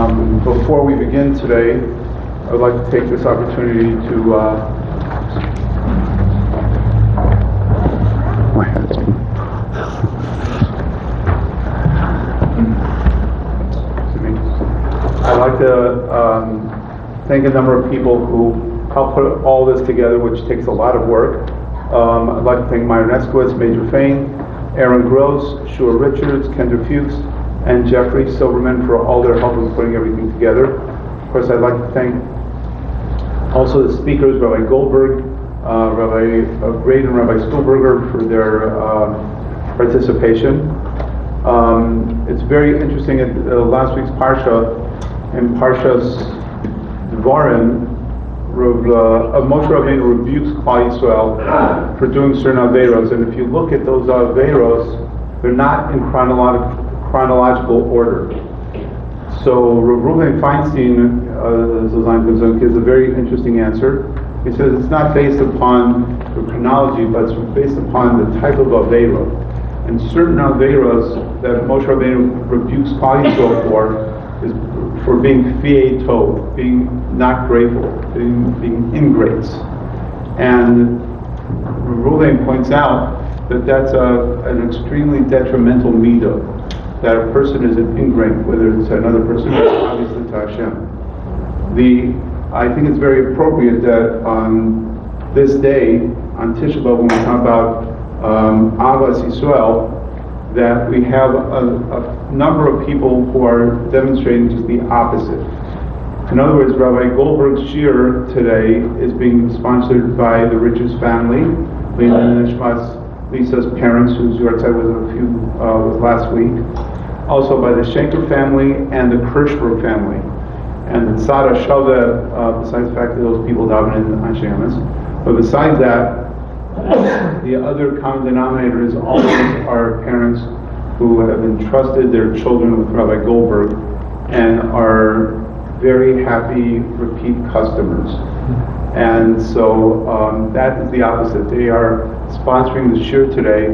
Before we begin today, I would like to take this opportunity to I'd like to thank a number of people who helped put all this together, which takes a lot of work. I'd like to thank Myron Eskowitz, Major Fain, Aaron Gross, Shua Richards, Kendra Fuchs, and Jeffrey Silverman for all their help in putting everything together. Of course, I'd like to thank also the speakers, Rabbi Goldberg, Rabbi Braden, and Rabbi Stuhlberger for their participation. It's very interesting at last week's Parsha, in Parshas Devarim, Moshe Rabbeinu rebukes Klal Yisrael for doing certain Averos, and if you look at those Averos, they're not in chronological order. So Rav Reuven Feinstein gives a very interesting answer. He says it's not based upon the chronology, but it's based upon the type of Avera. And certain Averos that Moshe Rabbeinu rebukes Klal Yisrael for is for being fi'ei tov, being not grateful, being ingrates. And Reuven points out that that's an extremely detrimental midah, that a person is an ingrate, whether it's another person or obviously to Hashem. I think it's very appropriate that on this day, on Tisha B'Av, when we talk about Avas Yisrael, that we have a number of people who are demonstrating just the opposite. In other words, Rabbi Goldberg's shir today is being sponsored by the Richards family, Lisa's parents, whose yahrzeit was last week, also by the Schenker family and the Kirschberg family. And the Tzad HaShaveh, besides the fact that those people daven in Anshe Emes, but besides that, the other common denominator is always our parents who have entrusted their children with Rabbi Goldberg and are very happy repeat customers. And so that is the opposite. They are sponsoring the shir today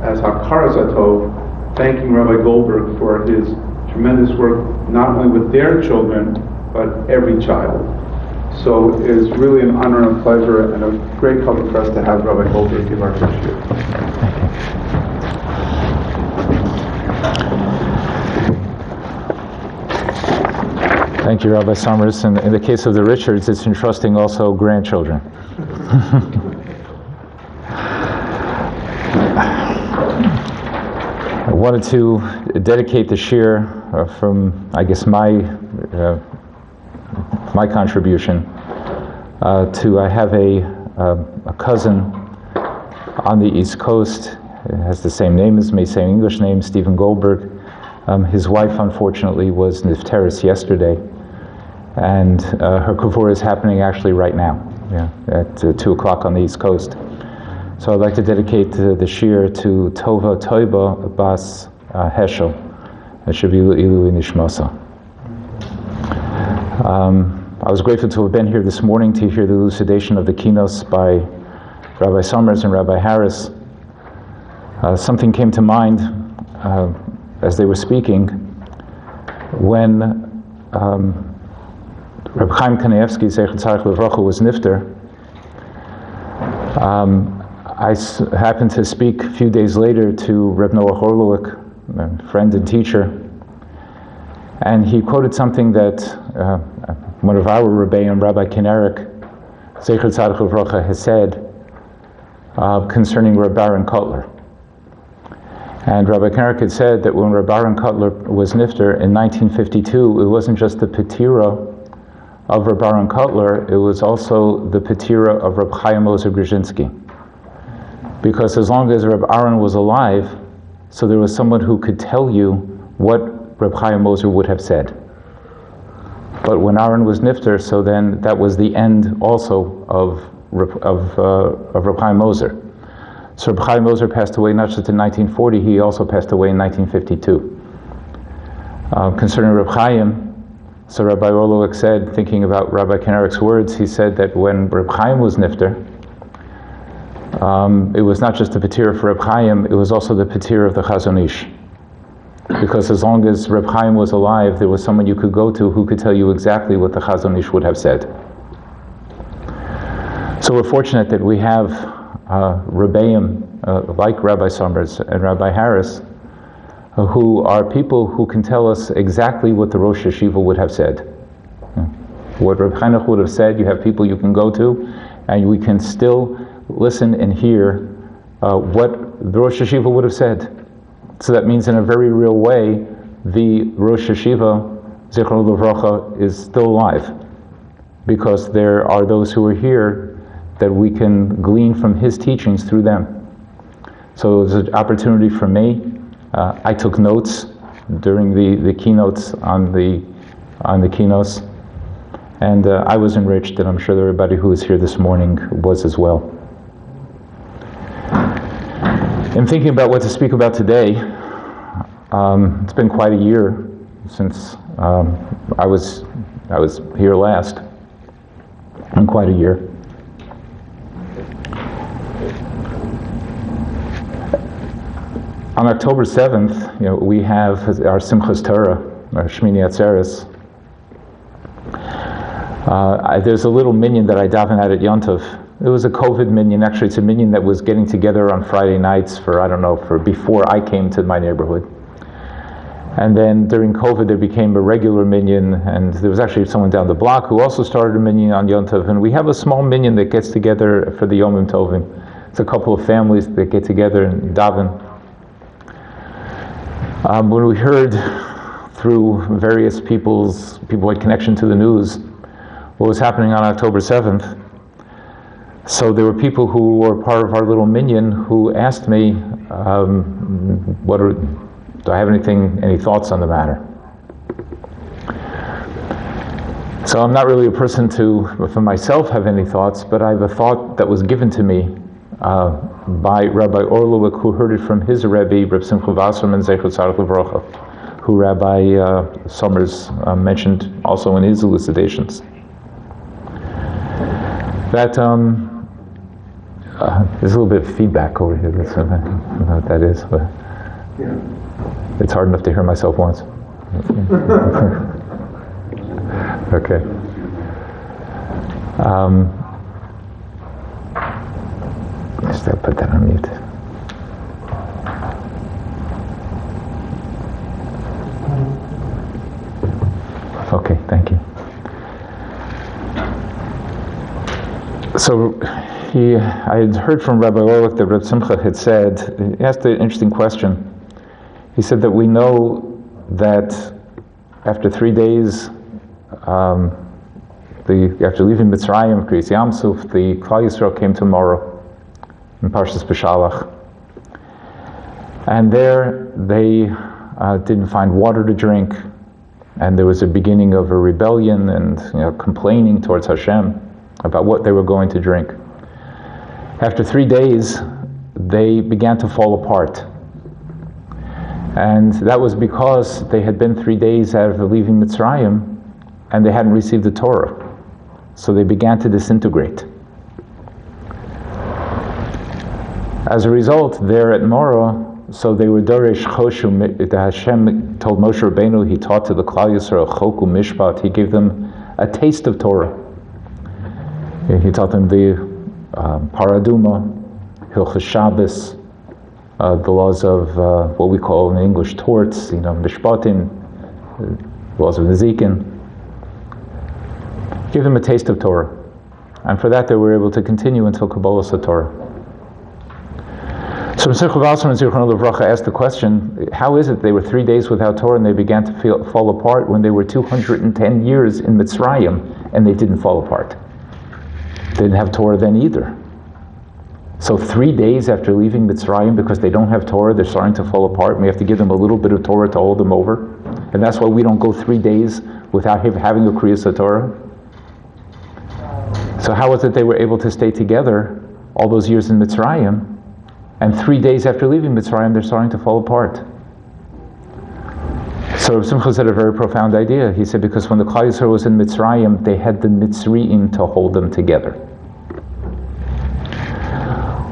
as Hakaras Hatov, thanking Rabbi Goldberg for his tremendous work, not only with their children, but every child. So it's really an honor and a pleasure and a great comfort for us to have Rabbi Goldberg give our first shir. Thank you, Rabbi Summers. And in the case of the Richards, it's entrusting also grandchildren. I wanted to dedicate the shir from, I guess, my contribution to, I have a cousin on the East Coast. It has the same name as me, same English name, Stephen Goldberg. His wife, unfortunately, was nifteris yesterday, and her kavur is happening actually right now, at 2 o'clock on the East Coast. So I'd like to dedicate the shir to Tova Toiba Bas Heschel. It should be Ilu Nishmasa. I was grateful to have been here this morning to hear the elucidation of the kinos by Rabbi Summers and Rabbi Harris. Something came to mind as they were speaking when Reb Chaim Kanievsky, Zecher Tzarech Levracha, was nifter. I happened to speak a few days later to Reb Noah Horlowick, a friend and teacher, and he quoted something that one of our Rebbeim, Rabbi Kinnerick, Zecher Tzarech Levracha, has said concerning Reb Baron Kotler. And Rabbi Kinnerick had said that when Reb Baron Kotler was nifter in 1952, it wasn't just the petira of Reb Baron Kotler, it was also the petira of Reb Chaim Ozer Grzinski. Because as long as Reb Aaron was alive, so there was someone who could tell you what Reb Chaim Ozer would have said. But when Aaron was nifter, so then that was the end also of Reb Chaim Ozer. So Reb Chaim Ozer passed away not just in 1940, he also passed away in 1952. Concerning Reb Chaim, so Rabbi Orlowick said, thinking about Rabbi Kinnerick's words, he said that when Reb Chaim was nifter, it was not just the patir for Reb Chaim, it was also the patir of the Chazon Ish. Because as long as Reb Chaim was alive, there was someone you could go to who could tell you exactly what the Chazon Ish would have said. So we're fortunate that we have Rebbeim like Rabbi Summers and Rabbi Harris, who are people who can tell us exactly what the Rosh Yeshiva would have said. What Reb Chaim would have said, you have people you can go to, and we can still listen and hear what the Rosh Yeshiva would have said. So that means in a very real way, the Rosh Yeshiva, Zichron Livracha, is still alive. Because there are those who are here that we can glean from his teachings through them. So it was an opportunity for me. I took notes during the keynotes on the keynotes. And I was enriched, and I'm sure everybody who is here this morning was as well. In thinking about what to speak about today, it's been quite a year since I was here last, and quite a year. On October 7th, we have our Simchas Torah, our Shmini Atzeres. There's a little minyan that I daven at Yom Tov. It was a COVID minyan. Actually, it's a minyan that was getting together on Friday nights for before I came to my neighborhood. And then during COVID, there became a regular minyan, and there was actually someone down the block who also started a minyan on Yom Tov. And we have a small minyan that gets together for the Yomim Tovim. It's a couple of families that get together and daven. When we heard through various people who had connection to the news, what was happening on October 7th. So there were people who were part of our little minyan who asked me, do I have any thoughts on the matter? So I'm not really a person to, for myself, have any thoughts, but I have a thought that was given to me by Rabbi Orlowik, who heard it from his Rebbe, Reb Simcha Wasserman, Zecher Tzaddik Livrocha, who Rabbi Summers mentioned also in his elucidations. That there's a little bit of feedback over here. I don't know what that is, but it's hard enough to hear myself once. Okay. Just put that on mute. Okay, thank you. So I had heard from Rabbi Orlik that Reb Simcha had said, he asked an interesting question. He said that we know that after 3 days, after leaving Mitzrayim, Kriyas Yam Suf, the Klal Yisrael came to Morah in Parshas Beshalach. And there they didn't find water to drink, and there was a beginning of a rebellion and complaining towards Hashem about what they were going to drink. After 3 days, they began to fall apart. And that was because they had been 3 days out of leaving Mitzrayim, and they hadn't received the Torah. So they began to disintegrate. As a result, there at Morah, so they were Doresh Choshu. Hashem told Moshe Rabbeinu, he taught to the Klal Yisrael Choku Mishpat. He gave them a taste of Torah. He taught them the Paraduma, Hilchos Shabbos, the laws of what we call in English torts, Mishpatim, laws of Nezikin. Give them a taste of Torah. And for that they were able to continue until Kabbalas HaTorah. So Simcha Wasserman Zichron Livracha asked the question, how is it they were 3 days without Torah and they began to fall apart when they were 210 years in Mitzrayim and they didn't fall apart? They didn't have Torah then either. So 3 days after leaving Mitzrayim, because they don't have Torah, they're starting to fall apart, and we have to give them a little bit of Torah to hold them over. And that's why we don't go 3 days without having a Kriyas HaTorah. So how was it they were able to stay together all those years in Mitzrayim, and 3 days after leaving Mitzrayim, they're starting to fall apart? So Rav Simcha said a very profound idea. He said, because when the Klal Yisrael was in Mitzrayim, they had the Mitzriim to hold them together.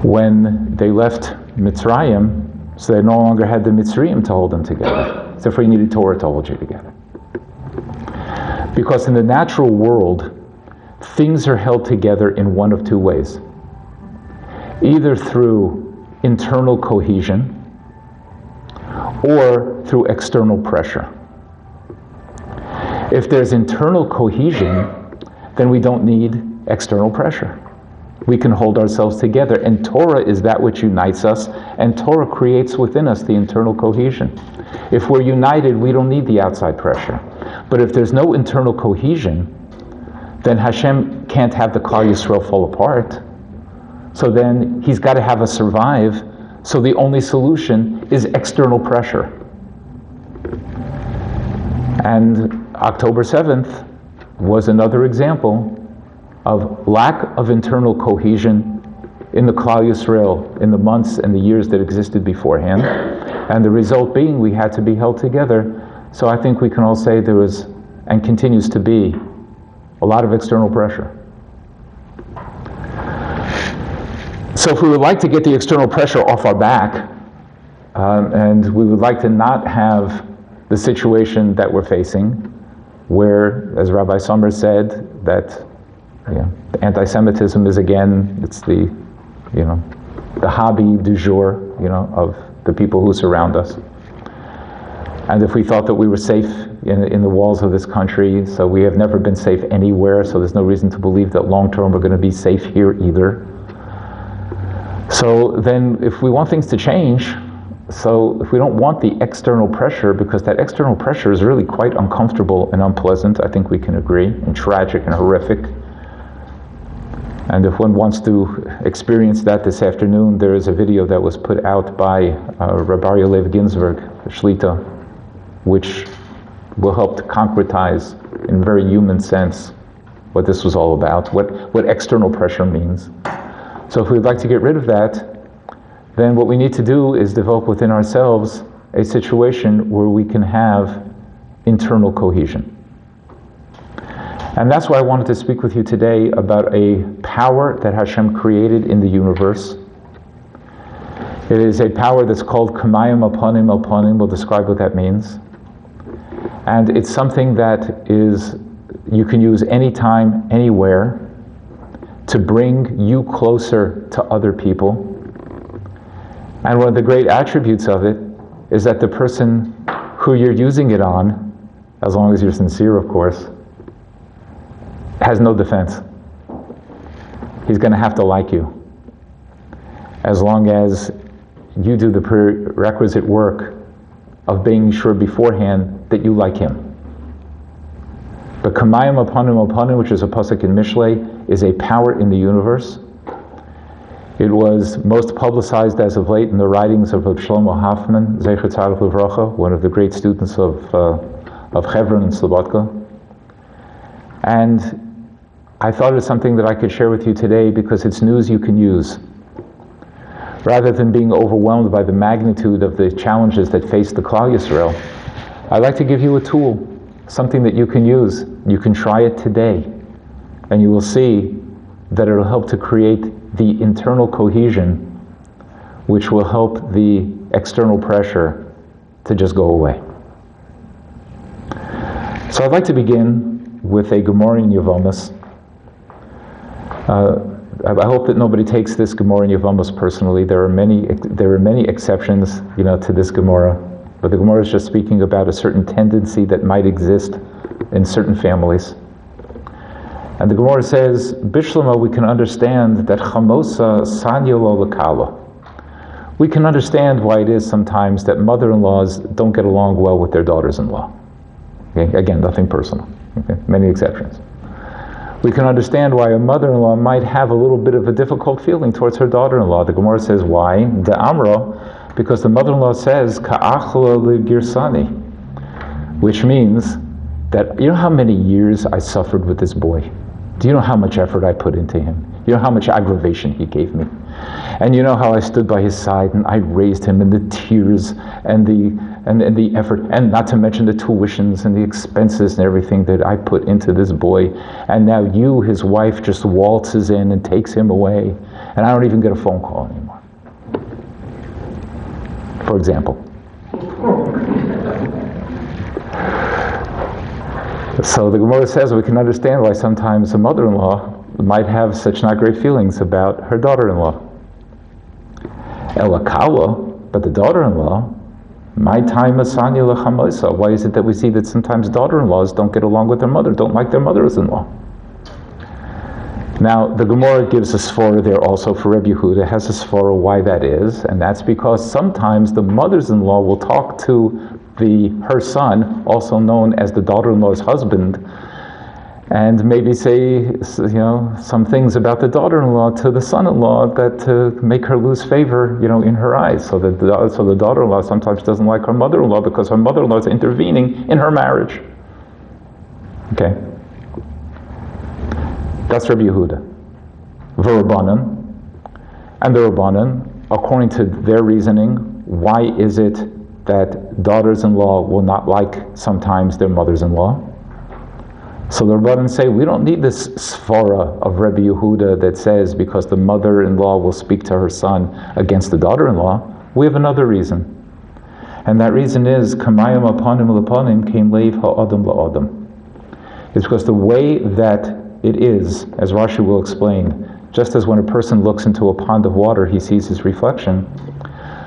When they left Mitzrayim, So they no longer had the Mitzrayim to hold them together. So therefore you needed Torah to hold you together. Because in the natural world, things are held together in one of two ways. Either through internal cohesion or through external pressure. If there's internal cohesion, then we don't need external pressure. We can hold ourselves together, and Torah is that which unites us, and Torah creates within us the internal cohesion. If we're united, we don't need the outside pressure. But if there's no internal cohesion, then Hashem can't have the Klal Yisrael fall apart. So then He's got to have us survive. So the only solution is external pressure. And October 7th was another example of lack of internal cohesion in the Klal Yisrael in the months and the years that existed beforehand. And the result being we had to be held together. So I think we can all say there was, and continues to be, a lot of external pressure. So if we would like to get the external pressure off our back, and we would like to not have the situation that we're facing, where, as Rabbi Sommer said, that anti-Semitism is again, it's the hobby du jour, of the people who surround us. And if we thought that we were safe in the walls of this country, so we have never been safe anywhere, so there's no reason to believe that long-term we're going to be safe here either. So then if we want things to change, so if we don't want the external pressure, because that external pressure is really quite uncomfortable and unpleasant, I think we can agree, and tragic and horrific. And if one wants to experience that this afternoon, there is a video that was put out by Rabbi Aryeh Lev Ginsburg, Shlita, which will help to concretize in a very human sense what this was all about, what external pressure means. So if we'd like to get rid of that, then what we need to do is develop within ourselves a situation where we can have internal cohesion. And that's why I wanted to speak with you today about a power that Hashem created in the universe. It is a power that's called Kamayim Apanim Apanim. We'll describe what that means. And it's something that you can use anytime, anywhere, to bring you closer to other people. And one of the great attributes of it is that the person who you're using it on, as long as you're sincere, of course, has no defense. He's going to have to like you, as long as you do the prerequisite work of being sure beforehand that you like him. But Kamayim Apanim Apanim, which is a pasuk in Mishlei, is a power in the universe. It was most publicized as of late in the writings of Shlomo Hoffman, Zecher Tzadok Livracha, one of the great students of Chevron and Slobodka. And I thought it was something that I could share with you today because it's news you can use. Rather than being overwhelmed by the magnitude of the challenges that face the Klal Yisrael, I'd like to give you a tool, something that you can use. You can try it today, and you will see that it'll help to create the internal cohesion, which will help the external pressure to just go away. So I'd like to begin with a Gemara in Yevamos. I hope that nobody takes this Gemara in Yevamos personally. There are many exceptions, to this Gemara, but the Gemara is just speaking about a certain tendency that might exist in certain families. And the Gemara says, Bishlama, we can understand that chamosa sanya lo lakala. We can understand why it is sometimes that mother-in-laws don't get along well with their daughters-in-law. Okay? Again, nothing personal. Okay? Many exceptions. We can understand why a mother-in-law might have a little bit of a difficult feeling towards her daughter-in-law. The Gemara says, why? De amro, because the mother-in-law says, ka'achla li-girsani, which means that, you know how many years I suffered with this boy? Do you know how much effort I put into him? You know how much aggravation he gave me? And you know how I stood by his side and I raised him in the tears and the effort, and not to mention the tuitions and the expenses and everything that I put into this boy. And now you, his wife, just waltzes in and takes him away, and I don't even get a phone call anymore. for example. So the Gemara says we can understand why sometimes a mother-in-law might have such not great feelings about her daughter-in-law. Elakawa, but the daughter-in-law, my time asanya lechamosa. Why is it that we see that sometimes daughter-in-laws don't get along with their mother, don't like their mothers-in-law? Now, the Gemara gives a svara there also for Rebbe Yehuda, has a svara why that is, and that's because sometimes the mothers-in-law will talk to her son, also known as the daughter-in-law's husband, and maybe say, some things about the daughter-in-law to the son-in-law that make her lose favor, in her eyes. So the daughter-in-law sometimes doesn't like her mother-in-law because her mother-in-law is intervening in her marriage. Okay. That's Rabbi Yehuda. V'Rabbanan. And the Rabbanan, according to their reasoning, why is it that daughters-in-law will not like sometimes their mothers-in-law? So the Rabbanan say, we don't need this svara of Rabbi Yehuda that says because the mother-in-law will speak to her son against the daughter-in-law. We have another reason. And that reason is, Kamayim apanim lepanim kein leiv ha'adam la'adam. It's because the way that it is, as Rashi will explain, just as when a person looks into a pond of water, he sees his reflection,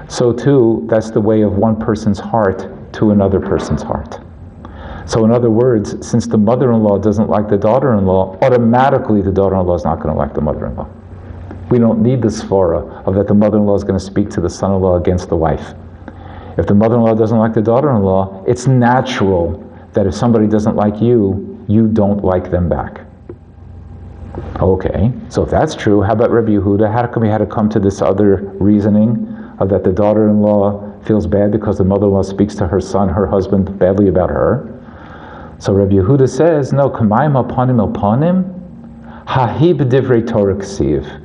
so too, that's the way of one person's heart to another person's heart. So in other words, since the mother-in-law doesn't like the daughter-in-law, automatically the daughter-in-law is not going to like the mother-in-law. We don't need the svara of that the mother-in-law is going to speak to the son-in-law against the wife. If the mother-in-law doesn't like the daughter-in-law, it's natural that if somebody doesn't like you, you don't like them back. Okay, so if that's true, how about Rabbi Yehuda? How come he had to come to this other reasoning of that the daughter-in-law feels bad because the mother-in-law speaks to her son, her husband, badly about her? So Rabbi Yehuda says, no, kamayim alpanim alpanim, hahi b'divrei Torah ksiv.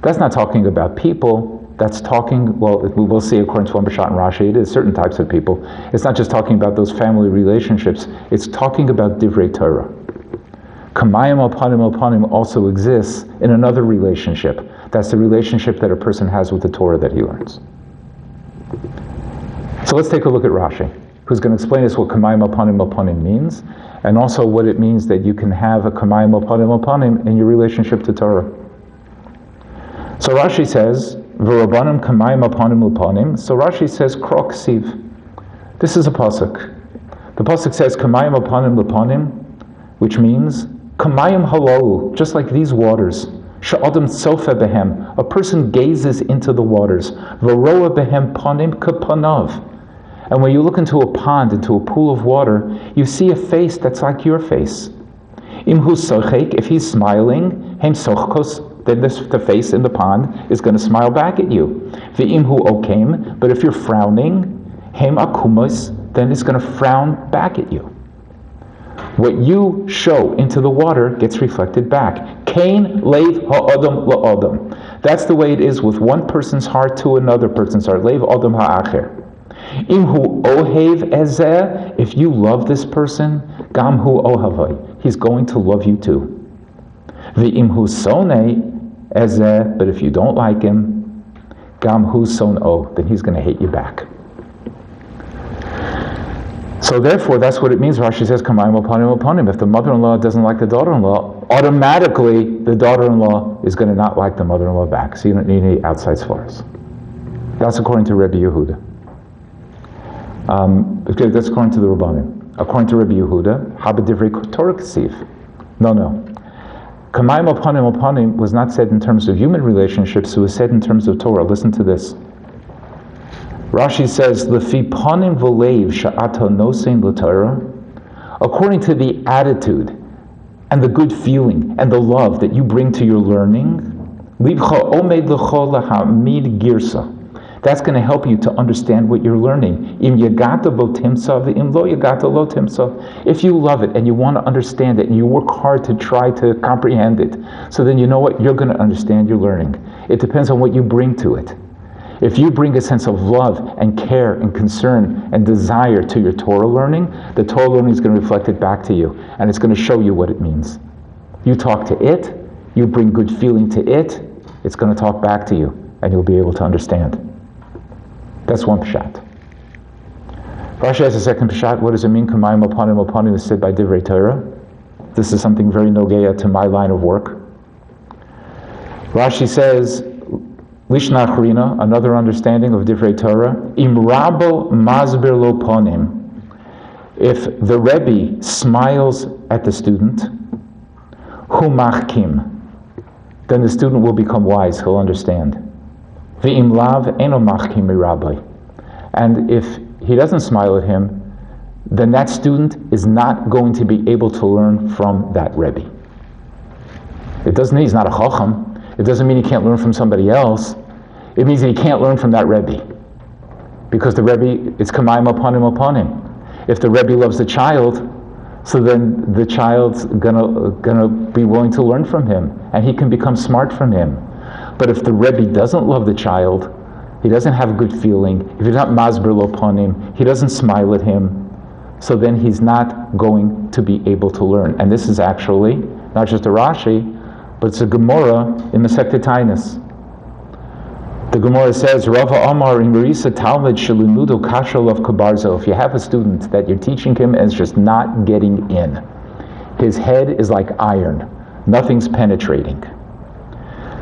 That's not talking about people, that's talking, well, we'll see according to Pshat and Rashi, it is certain types of people. It's not just talking about those family relationships, it's talking about divrei Torah. Kamayim alpanim alpanim also exists in another relationship. That's the relationship that a person has with the Torah that he learns. So let's take a look at Rashi, who's going to explain us what kamayim alpanim alpanim means, and also what it means that you can have a kamayim alpanim alpanim in your relationship to Torah. So Rashi says, v'Rabbanan kamayim alpanim alpanim. So Rashi says, krok siv. This is a pasuk. The pasuk says kamayim alpanim alpanim, which means kamayim halal, just like these waters. Sha'adam tzofa behem, a person gazes into the waters. V'roa behem panim kapanav. And when you look into a pond, into a pool of water, you see a face that's like your face. Imhu sochek, if he's smiling, hem sochkos, then the face in the pond is going to smile back at you. V'imhu okem, but if you're frowning, hem akumos, then it's going to frown back at you. What you show into the water gets reflected back. Kain leiv ha'adam la'adam. That's the way it is with one person's heart to another person's heart. Leiv adam ha'acher. Imhu ohev ezeh, if you love this person, gamhu ohavai, he's going to love you too. V'imhu sonei ezeh, but if you don't like him, gamhu sono, then he's going to hate you back. So therefore, that's what it means. Rashi says, kamayim alpanim alpanim. If the mother-in-law doesn't like the daughter-in-law, automatically the daughter-in-law is going to not like the mother-in-law back. So you don't need any outside svaras. That's according to Rabbi Yehuda. That's according to the Rabbanim. According to Rabbi Yehuda, haba divrei Torah ksiv. No. Kamayim alpanim alpanim was not said in terms of human relationships, it was said in terms of Torah. Listen to this. Rashi says, "Lefi panim v'leiv sha'ata nosein l'Torah." According to the attitude and the good feeling and the love that you bring to your learning, libcha omed l'cho lahamid girsa. That's going to help you to understand what you're learning. Im yagata bo timsa v'im lo yagata lo timsa. If you love it and you want to understand it and you work hard to try to comprehend it, so then you know what? You're going to understand your learning. It depends on what you bring to it. If you bring a sense of love and care and concern and desire to your Torah learning, the Torah learning is going to reflect it back to you, and it's going to show you what it means. You talk to it, you bring good feeling to it, it's going to talk back to you, and you'll be able to understand. That's one pshat. Rashi has a second pshat. What does it mean? Kamayim Apanim is said by Divrei Torah. This is something very nogeya to my line of work. Rashi says, Lishna Achrina, another understanding of Divrei Torah, Im Rabo Masbir Lo Ponim. If the Rebbe smiles at the student, Hu Machkim, then the student will become wise, he'll understand. V'im lav eno machkim mirabbai. And if he doesn't smile at him, then that student is not going to be able to learn from that Rebbe. It doesn't mean he's not a chacham. It doesn't mean he can't learn from somebody else. It means that he can't learn from that Rebbe. Because the Rebbe, it's kamayim upon him. If the Rebbe loves the child, so then the child's gonna be willing to learn from him, and he can become smart from him. But if the Rebbe doesn't love the child, he doesn't have a good feeling, if he's not masber lo panim, he doesn't smile at him, so then he's not going to be able to learn. And this is actually not just a Rashi, but it's a Gemara in Masechta Taanis. The Gemara says, Rava Amar in Marisa Talmud Shelimudo Kasha of Kabarzo. If you have a student that you're teaching him and it's just not getting in, his head is like iron, nothing's penetrating.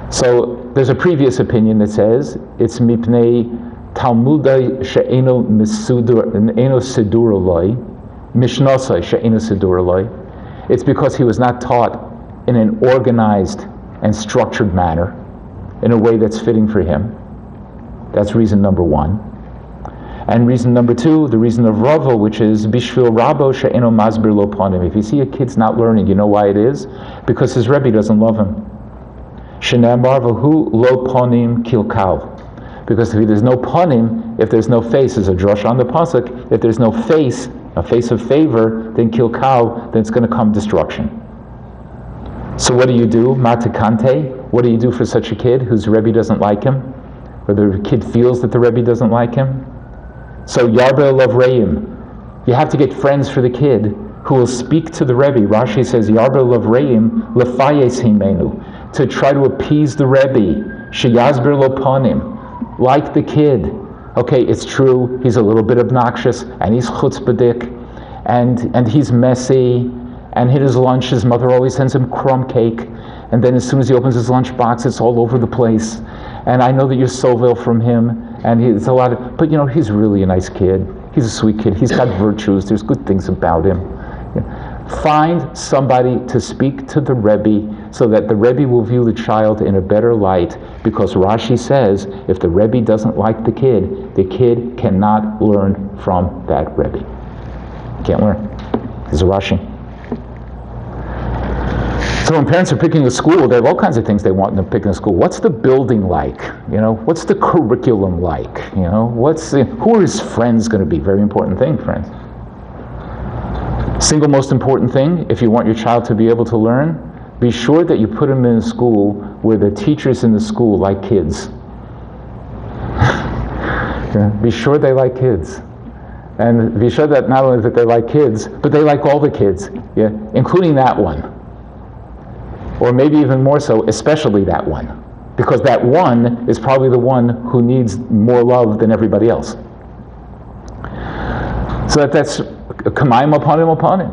So there's a previous opinion that says it's mipnei Talmudai she'eno sidur aloi, mishnasai she'eno sidur aloi. It's because he was not taught in an organized and structured manner, in a way that's fitting for him. That's reason number one. And reason number two, the reason of Rava, which is Bishvil Rabo she'eno masbir lo panim. If you see a kid's not learning, you know why it is? Because his Rebbe doesn't love him. Shenemar v'hu lo panim kilkal. Because if there's no panim, if there's no face, there's a drush on the pasuk, if there's no face, a face of favor, then kilkal, then it's going to come destruction. So what do you do? Matakante. What do you do for such a kid whose Rebbe doesn't like him? Or the kid feels that the Rebbe doesn't like him? So Yarba Lav Reim. You have to get friends for the kid who will speak to the Rebbe. Rashi says Yarba Lav Reim Lefayes Himenu. To try to appease the Rebbe. Sheyazber Lo Panim. Like the kid. Okay, it's true, he's a little bit obnoxious, and he's chutzpahdik, and he's messy, and his lunch, his mother always sends him crumb cake, and then as soon as he opens his lunch box, it's all over the place. And I know that you're Sovil from him, and it's a lot of, but he's really a nice kid. He's a sweet kid. He's got virtues. There's good things about him. Find somebody to speak to the Rebbe so that the Rebbe will view the child in a better light, because Rashi says if the Rebbe doesn't like the kid cannot learn from that Rebbe. Can't learn. This is Rashi. So when parents are picking a school, they have all kinds of things they want in picking a school. What's the building like? What's the curriculum like? Who are his friends going to be? Very important thing, friends. Single most important thing, if you want your child to be able to learn, be sure that you put them in a school where the teachers in the school like kids. Be sure they like kids. And be sure that not only that they like kids, but they like all the kids, including that one. Or maybe even more so, especially that one. Because that one is probably the one who needs more love than everybody else. So that's kamayim upon him.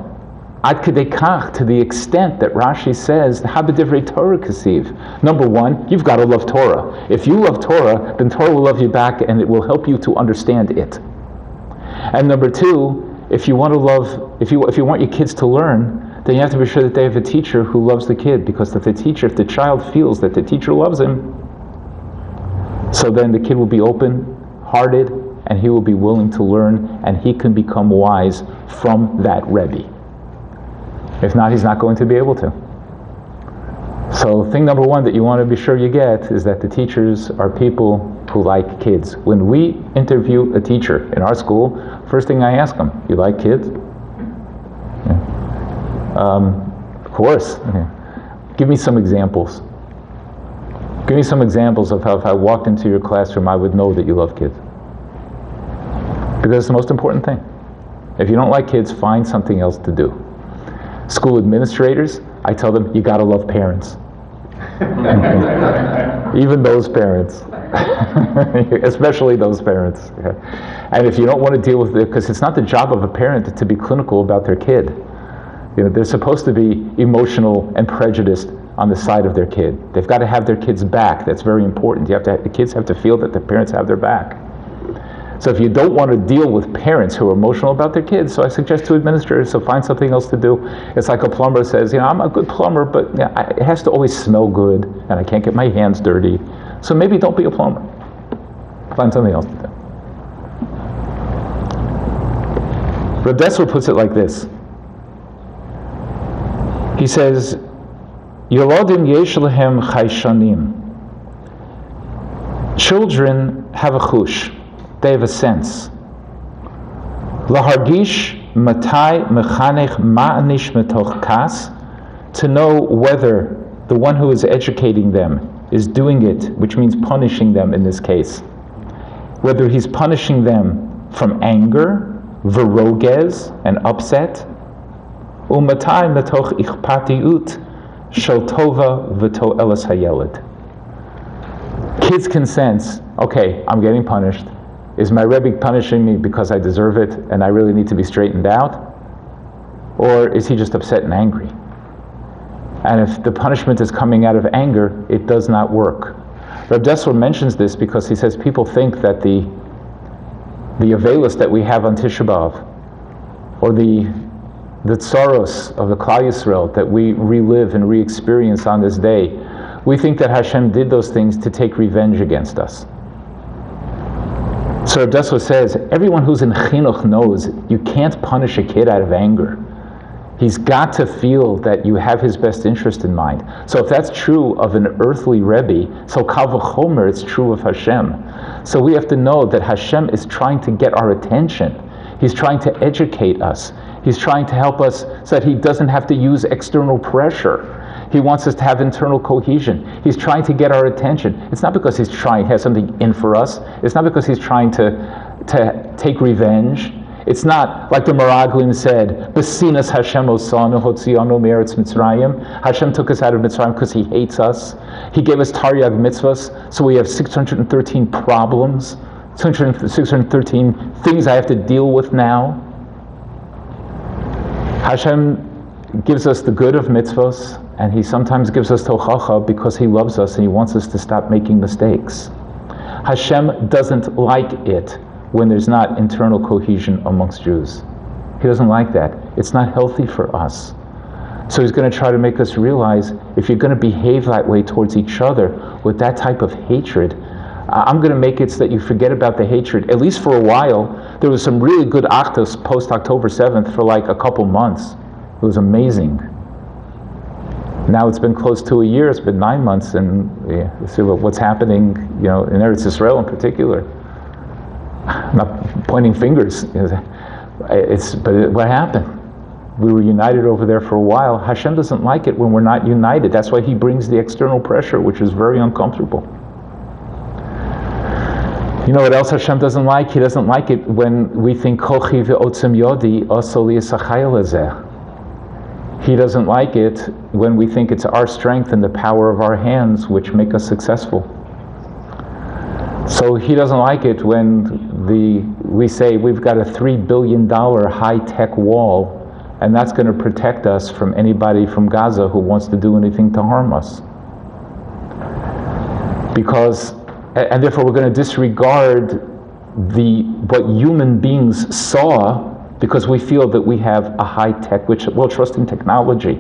Ad kedei kach, to the extent that Rashi says, habedivrei Torah kasiv. Number one, you've got to love Torah. If you love Torah, then Torah will love you back and it will help you to understand it. And number two, if you want your kids to learn, then you have to be sure that they have a teacher who loves the kid, because if the child feels that the teacher loves him, so then the kid will be open-hearted and he will be willing to learn and he can become wise from that Rebbe. If not, he's not going to be able to. So thing number one that you want to be sure you get is that the teachers are people who like kids. When we interview a teacher in our school, first thing I ask them, you like kids? Of course. Give me some examples. Give me some examples of how if I walked into your classroom, I would know that you love kids. Because it's the most important thing. If you don't like kids, find something else to do. School administrators, I tell them, you got to love parents. Even those parents. Especially those parents. And if you don't want to deal with it, because it's not the job of a parent to be clinical about their kid. They're supposed to be emotional and prejudiced on the side of their kid. They've got to have their kids' back. That's very important. The kids have to feel that the parents have their back. So if you don't want to deal with parents who are emotional about their kids, so I suggest to administrators, so find something else to do. It's like a plumber says, I'm a good plumber, but it has to always smell good, and I can't get my hands dirty. So maybe don't be a plumber. Find something else to do. Reb Dessler puts it like this. He says, Yolodim yesh lehem chayshanim. Children have a chush. They have a sense. Lahargish matai mechanech ma'anish metoch kas, to know whether the one who is educating them is doing it, which means punishing them in this case, whether he's punishing them from anger, verogez, and upset, umatai metoch ichpatiut shel tova v'to elas hayeled. Kids can sense, okay, I'm getting punished. Is my Rebbe punishing me because I deserve it and I really need to be straightened out? Or is he just upset and angry? And if the punishment is coming out of anger, it does not work. Reb Dessler mentions this because he says people think that the Avelis that we have on Tisha B'Av, or the tsaros of the Klal Yisrael that we relive and re-experience on this day, we think that Hashem did those things to take revenge against us. So Reb Dessler says, everyone who's in chinuch knows you can't punish a kid out of anger. He's got to feel that you have his best interest in mind. So if that's true of an earthly Rebbe, so kal v'chomer, it's true of Hashem. So we have to know that Hashem is trying to get our attention. He's trying to educate us. He's trying to help us so that he doesn't have to use external pressure. He wants us to have internal cohesion. He's trying to get our attention. It's not because he's trying to have something in for us. It's not because he's trying to take revenge. It's not like the Meraglim said, Besinas Hashem osanu hotzianu me'eretz Mitzrayim. Hashem took us out of Mitzrayim because he hates us. He gave us Taryag mitzvahs, so we have 613 problems, 613 things I have to deal with now. Hashem gives us the good of mitzvahs, and he sometimes gives us tochacha because he loves us and he wants us to stop making mistakes. Hashem doesn't like it when there's not internal cohesion amongst Jews. He doesn't like that. It's not healthy for us. So he's going to try to make us realize, if you're going to behave that way towards each other with that type of hatred, I'm going to make it so that you forget about the hatred, at least for a while. There was some really good actos post October 7th for like a couple months. It was amazing. Now it's been close to a year. It's been 9 months, and see what's happening, in Eretz Yisrael in particular. I'm not pointing fingers. But what happened? We were united over there for a while. Hashem doesn't like it when we're not united. That's why he brings the external pressure, which is very uncomfortable. You know what else Hashem doesn't like? He doesn't like it when we think kochi ve'otzem yodi aso li yisachayel hazeh. He doesn't like it when we think it's our strength and the power of our hands which make us successful. So he doesn't like it when we say we've got a $3 billion high-tech wall, and that's going to protect us from anybody from Gaza who wants to do anything to harm us. And therefore we're going to disregard what human beings saw, because we feel that we have a high-tech, we'll trust in technology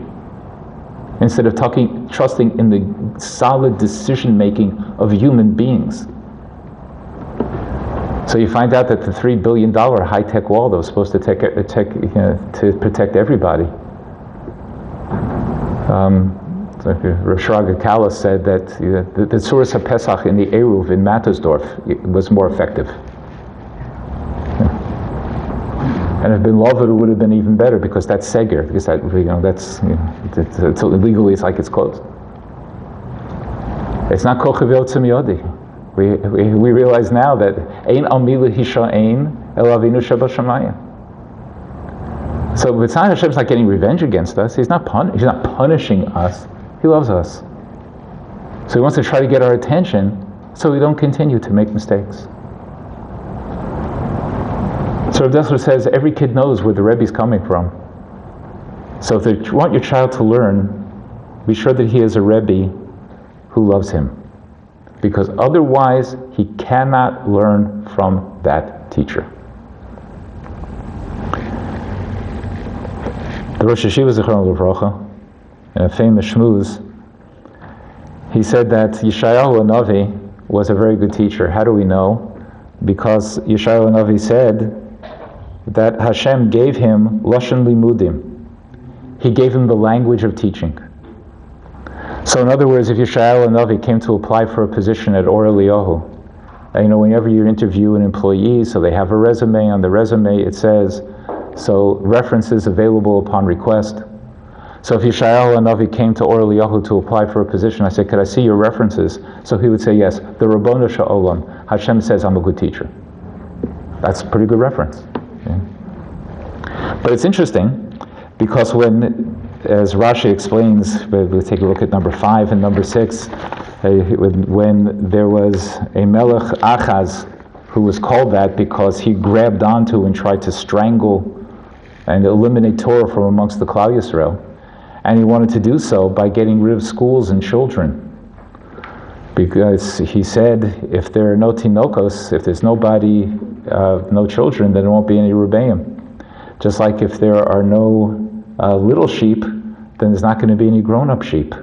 instead of trusting in the solid decision-making of human beings. So you find out that the $3 billion high-tech wall that was supposed to to protect everybody. Rav Shraga Kala said that the Tzuras HaPesach in the Eruv in Mattersdorf was more effective. And if been loved, it would have been even better, because that's seger, because it's legally it's like it's closed. It's not kochi ve'otzem yodi. We realize now that ein al mi l'hisha'ein el avinu shebashamayim. So it's not Hashem's not getting revenge against us. He's not punishing us. He loves us. So he wants to try to get our attention so we don't continue to make mistakes. So Rav Dessler says every kid knows where the Rebbe's coming from. So if you want your child to learn, be sure that he has a Rebbe who loves him, because otherwise he cannot learn from that teacher. The Rosh Yeshiva Zichron Livrocha, in a famous shmooze, he said that Yeshayahu HaNavi was a very good teacher. How do we know? Because Yeshayahu HaNavi said that Hashem gave him Lashon Limudim. He gave him the language of teaching. So in other words, if Yeshayahu HaNavi came to apply for a position at Or Eliyahu, whenever you interview an employee, so they have a resume, on the resume it says, so references available upon request. So if Yeshayahu HaNavi came to Or Eliyahu to apply for a position, I said, could I see your references? So he would say, yes, the Rabbonu Sha'olam, Hashem says I'm a good teacher. That's a pretty good reference. Yeah. But it's interesting, because when, as Rashi explains, we'll take a look at number 5 and number 6, when there was a Melech Achaz who was called that because he grabbed onto and tried to strangle and eliminate Torah from amongst the Klal Yisrael. And he wanted to do so by getting rid of schools and children. Because he said, if there are no tinokos, if there's nobody, no children, then there won't be any rebbeim. Just like if there are no little sheep, then there's not going to be any grown-up sheep.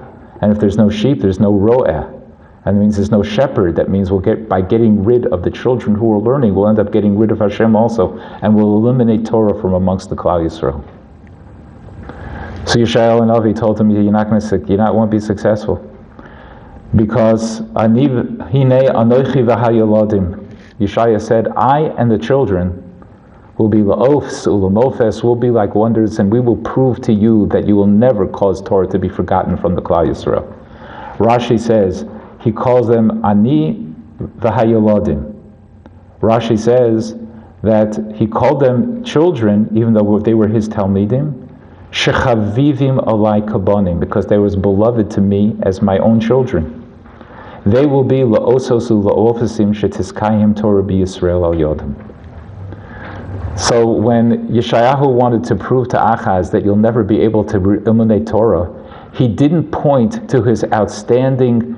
And if there's no sheep, there's no ro'eh. And it means there's no shepherd. That means by getting rid of the children who are learning, we'll end up getting rid of Hashem also, and we'll eliminate Torah from amongst the Klal Yisrael. So Yeshayahu HaNavi told him, you won't be successful. Because Hine Anochi v'hayolodim, Yeshaya said, I and the children will be la'ofs u'lamofes, will be like wonders, and we will prove to you that you will never cause Torah to be forgotten from the Klal Yisrael. Rashi says, he calls them Ani v'hayolodim. Rashi says that he called them children, even though they were his Talmidim, Shechavivim alai kabonim, because they was beloved to me as my own children. They will be la'ososu la'ofisim shetiskayim Torah b'Yisrael al yodim. So when Yeshayahu wanted to prove to Achaz that you'll never be able to eliminate Torah, he didn't point to his outstanding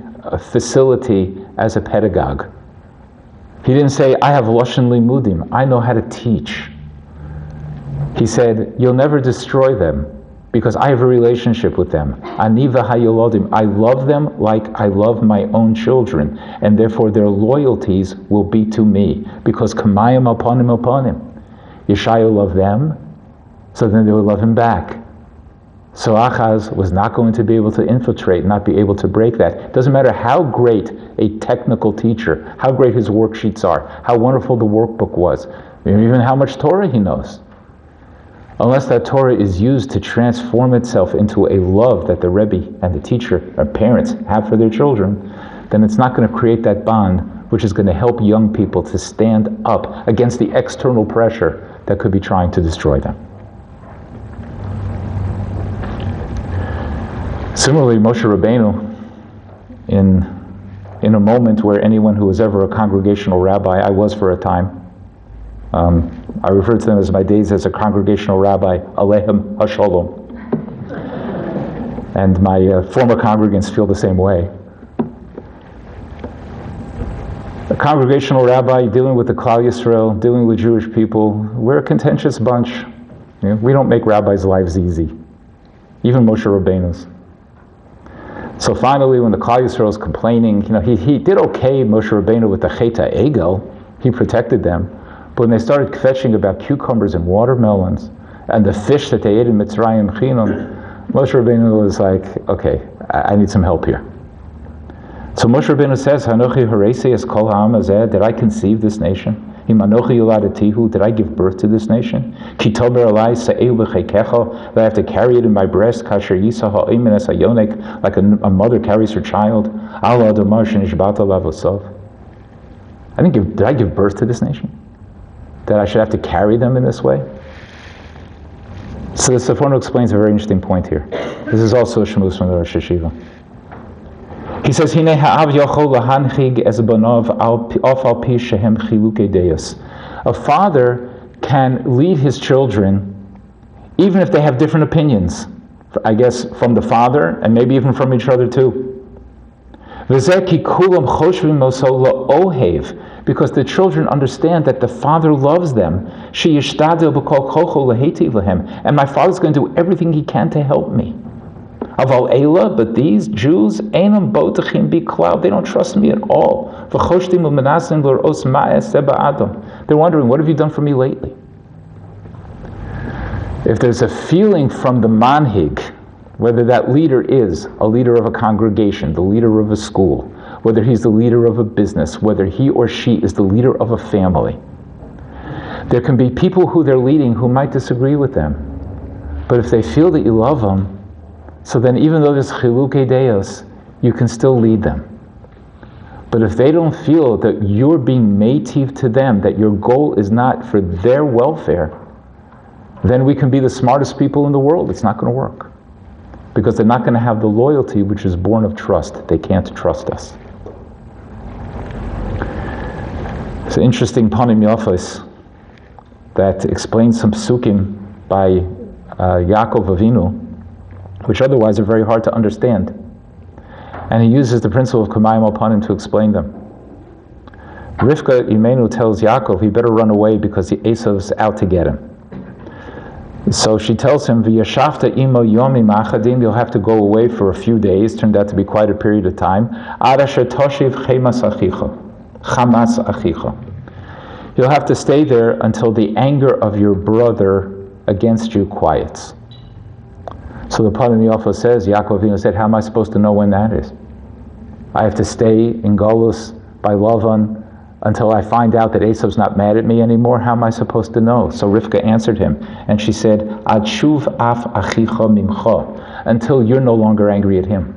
facility as a pedagogue. He didn't say, I have Lashon Limudim, I know how to teach. He said, you'll never destroy them because I have a relationship with them. Ani v'hayolodim, I love them like I love my own children, and therefore their loyalties will be to me, because kamayim aponim. Yeshayahu loved them, so then they would love him back. So Achaz was not going to be able to infiltrate, not be able to break that. It doesn't matter how great a technical teacher, how great his worksheets are, how wonderful the workbook was, even how much Torah he knows. Unless that Torah is used to transform itself into a love that the Rebbe and the teacher or parents have for their children, then it's not going to create that bond which is going to help young people to stand up against the external pressure that could be trying to destroy them. Similarly, Moshe Rabbeinu, in a moment where anyone who was ever a congregational rabbi, I was for a time, I refer to them as my days as a congregational rabbi, Aleichem Hashalom. And my former congregants feel the same way. A congregational rabbi dealing with the Klal Yisrael, dealing with Jewish people, we're a contentious bunch. We don't make rabbis' lives easy, even Moshe Rabbeinu's. So finally, when the Klal Yisrael is complaining, he did okay, Moshe Rabbeinu, with the Cheta Egel. He protected them. But when they started kvetching about cucumbers and watermelons and the fish that they ate in Mitzrayim Chinam, Moshe Rabbeinu was like, okay, I need some help here. So Moshe Rabbeinu says, Hanochi Haresi es kol ha'am hazeh, did I conceive this nation? Im Anochi yoladatihu, did I give birth to this nation? Ki tomer alai sa'eu b'cheikecha, that I have to carry it in my breast, kasher yisa ha'omen es hayonek, like a mother carries her child. Ala adamar shenishbata lavosov. Did I give birth to this nation? That I should have to carry them in this way? So the Seforno explains a very interesting point here. This is also a shmuz from the Rosh Yeshiva. He says, "Hine ha'av yochol lahanchig es banov af al pi shehem chilukei deos." A father can lead his children even if they have different opinions, I guess from the father and maybe even from each other too. V'zeh ki kulam choshvim oso la'ohev, because the children understand that the father loves them. She yishtadel b'kol kocho laheitiv lahem, and my father's going to do everything he can to help me. Aval Eila, but these Jews, einam botachim biklal, they don't trust me at all. V'choshtim u'menasim l'ros ma'es seba adam. They're wondering, what have you done for me lately? If there's a feeling from the manhig, whether that leader is a leader of a congregation, the leader of a school, whether he's the leader of a business, whether he or she is the leader of a family, there can be people who they're leading who might disagree with them. But if they feel that you love them, so then even though there's chilukei deos, you can still lead them. But if they don't feel that you're being meitiv to them, that your goal is not for their welfare, then we can be the smartest people in the world. It's not going to work. Because they're not going to have the loyalty which is born of trust. They can't trust us. It's an interesting Panim Yafos that explains some psukim by Yaakov Avinu, which otherwise are very hard to understand. And he uses the principle of Kamayim Panim to explain them. Rivka Imenu tells Yaakov he better run away because Esav's out to get him. So she tells him, "V'yashavta imo yomim achadim," you'll have to go away for a few days. Turned out to be quite a period of time. Ada shetoshiv chamas achicha. You'll have to stay there until the anger of your brother against you quiets. So the Panim Yafos says, Yaakov Avinu said, how am I supposed to know when that is? I have to stay in Golus by Lavan until I find out that Esav's not mad at me anymore. How am I supposed to know? So Rivka answered him, and she said, Ad shuv af achicha mimcha, until you're no longer angry at him.